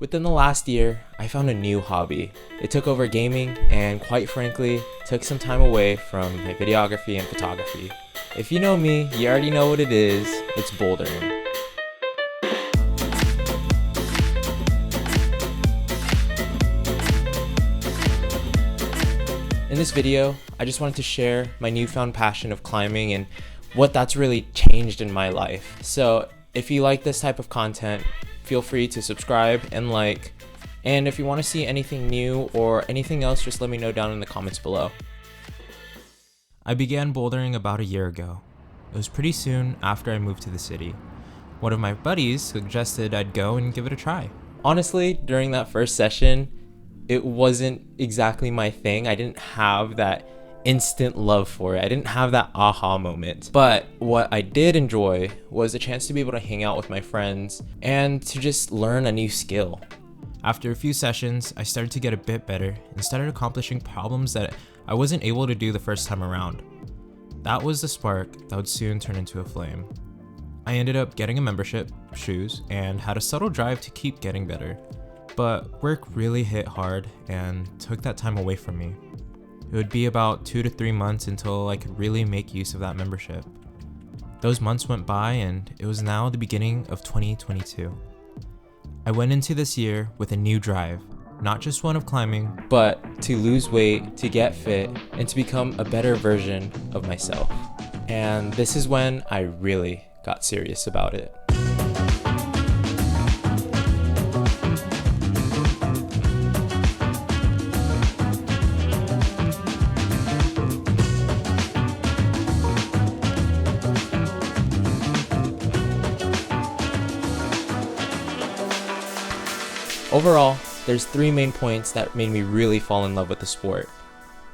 Within the last year, I found a new hobby. It took over gaming and, quite frankly, took some time away from my videography and photography. If you know me, you already know what it is. It's bouldering. In this video, I just wanted to share my newfound passion of climbing and what that's really changed in my life. So if you like this type of content, feel free to subscribe and like. And if you want to see anything new or anything else, just let me know down in the comments below. I began bouldering about a year ago. It was pretty soon after I moved to the city. One of my buddies suggested I'd go and give it a try. Honestly, during that first session, it wasn't exactly my thing. I didn't have that instant love for it. I didn't have that aha moment. But what I did enjoy was a chance to be able to hang out with my friends and to just learn a new skill. After a few sessions, I started to get a bit better and started accomplishing problems that I wasn't able to do the first time around. That was the spark that would soon turn into a flame. I ended up getting a membership, shoes, and had a subtle drive to keep getting better. But work really hit hard and took that time away from me. It would be about 2 to 3 months until I could really make use of that membership. Those months went by and it was now the beginning of 2022. I went into this year with a new drive, not just one of climbing, but to lose weight, to get fit, and to become a better version of myself. And this is when I really got serious about it. Overall, there's 3 main points that made me really fall in love with the sport: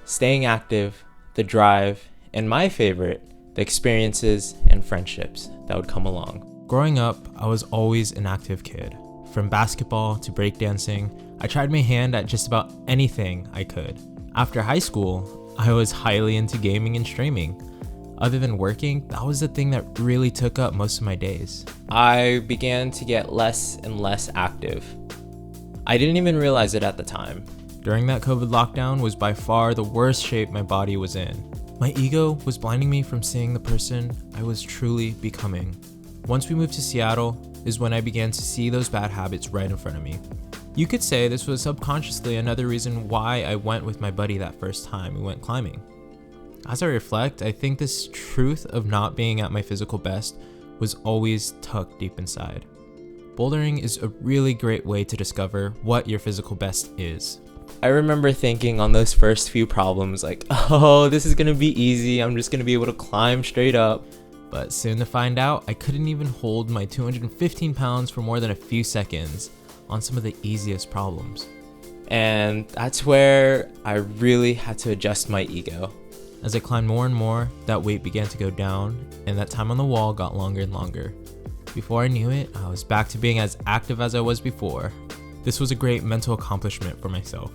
staying active, the drive, and my favorite, the experiences and friendships that would come along. Growing up, I was always an active kid. From basketball to breakdancing, I tried my hand at just about anything I could. After high school, I was highly into gaming and streaming. Other than working, that was the thing that really took up most of my days. I began to get less and less active. I didn't even realize it at the time. During that COVID lockdown was by far the worst shape my body was in. My ego was blinding me from seeing the person I was truly becoming. Once we moved to Seattle is when I began to see those bad habits right in front of me. You could say this was subconsciously another reason why I went with my buddy that first time we went climbing. As I reflect, I think this truth of not being at my physical best was always tucked deep inside. Bouldering is a really great way to discover what your physical best is. I remember thinking on those first few problems like, oh, this is gonna be easy, I'm just gonna be able to climb straight up. But soon to find out, I couldn't even hold my 215 pounds for more than a few seconds on some of the easiest problems. And that's where I really had to adjust my ego. As I climbed more and more, that weight began to go down and that time on the wall got longer and longer. Before I knew it, I was back to being as active as I was before. This was a great mental accomplishment for myself.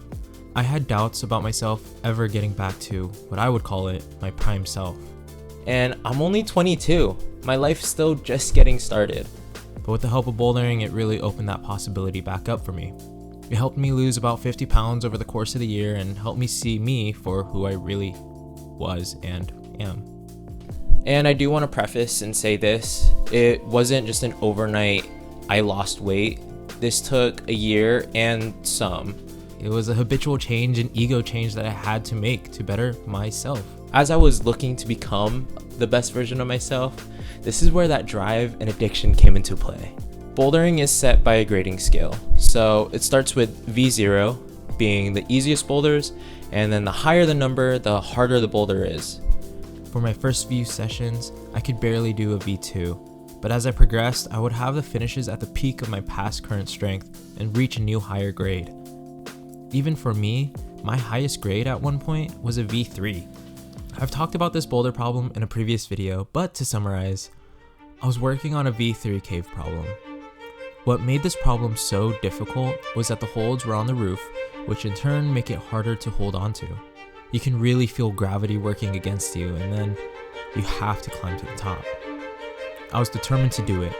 I had doubts about myself ever getting back to what I would call it, my prime self. And I'm only 22. My life's still just getting started. But with the help of bouldering, it really opened that possibility back up for me. It helped me lose about 50 pounds over the course of the year and helped me see me for who I really was and am. And I do want to preface and say this, it wasn't just an overnight I lost weight. This took a year and some. It was a habitual change and ego change that I had to make to better myself. As I was looking to become the best version of myself, this is where that drive and addiction came into play. Bouldering is set by a grading scale. So it starts with V0 being the easiest boulders, and then the higher the number, the harder the boulder is. For my first few sessions, I could barely do a V2, but as I progressed, I would have the finishes at the peak of my past current strength and reach a new higher grade. Even for me, my highest grade at one point was a V3. I've talked about this boulder problem in a previous video, but to summarize, I was working on a V3 cave problem. What made this problem so difficult was that the holds were on the roof, which in turn make it harder to hold onto. You can really feel gravity working against you, and then you have to climb to the top. I was determined to do it.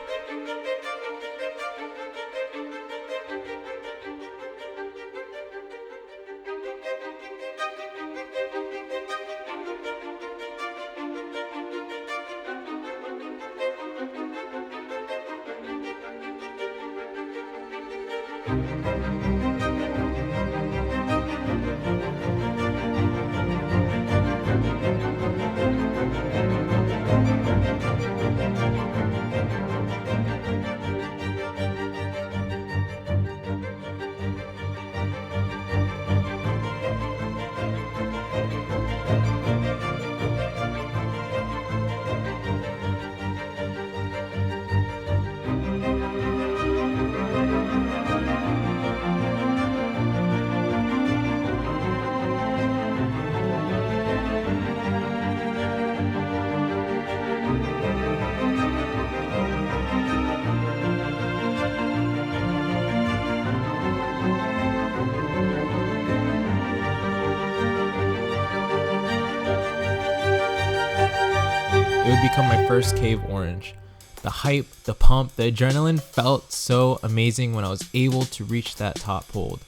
It would become my first cave orange. The hype, the pump, the adrenaline felt so amazing when I was able to reach that top hold.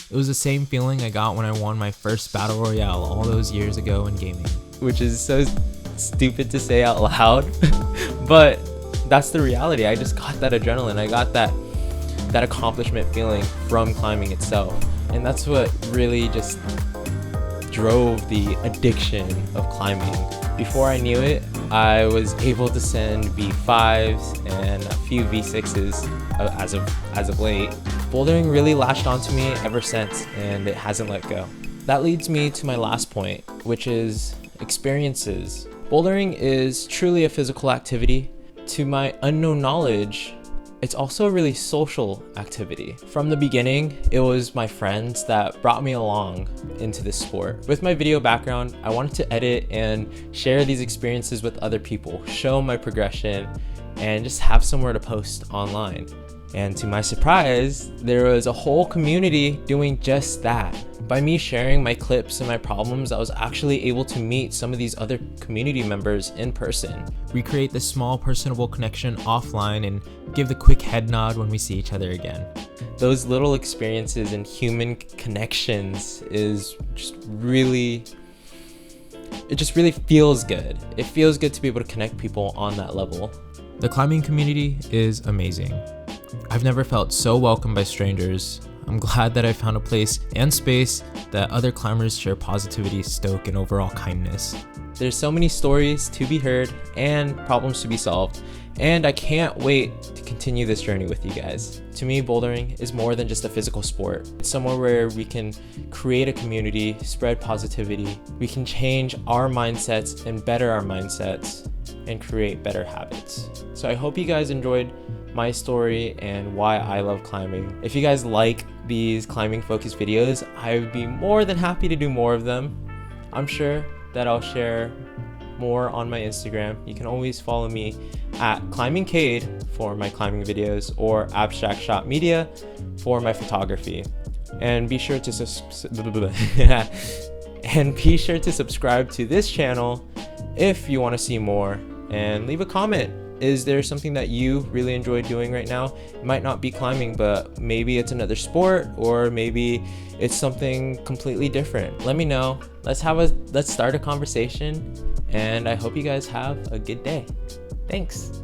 It was the same feeling I got when I won my first battle royale all those years ago in gaming. Which is so stupid to say out loud, but that's the reality. I just got that adrenaline. I got that accomplishment feeling from climbing itself. And that's what really just drove the addiction of climbing. Before I knew it, I was able to send V5s and a few V6s as of late. Bouldering really latched onto me ever since, and it hasn't let go. That leads me to my last point, which is experiences. Bouldering is truly a physical activity. To my unknown knowledge, it's also a really social activity. From the beginning, it was my friends that brought me along into this sport. With my video background, I wanted to edit and share these experiences with other people, show my progression, and just have somewhere to post online. And to my surprise, there was a whole community doing just that. By me sharing my clips and my problems, I was actually able to meet some of these other community members in person. We create this small personable connection offline and give the quick head nod when we see each other again. Those little experiences and human connections is just really, it just really feels good. It feels good to be able to connect people on that level. The climbing community is amazing. I've never felt so welcomed by strangers. I'm glad that I found a place and space that other climbers share positivity, stoke, and overall kindness. There's so many stories to be heard and problems to be solved, and I can't wait to continue this journey with you guys. To me, bouldering is more than just a physical sport. It's somewhere where we can create a community, spread positivity, we can change our mindsets and better our mindsets, and create better habits. So I hope you guys enjoyed my story and why I love climbing. If you guys like these climbing focused videos, I would be more than happy to do more of them. I'm sure that I'll share more on my Instagram. You can always follow me at climbingcade for my climbing videos or abstract shot media for my photography. And be sure to subscribe to this channel if you want to see more, and leave a comment. Is there something that you really enjoy doing right now? It might not be climbing, but maybe it's another sport, or maybe it's something completely different. Let me know. Let's start a conversation, and I hope you guys have a good day. Thanks.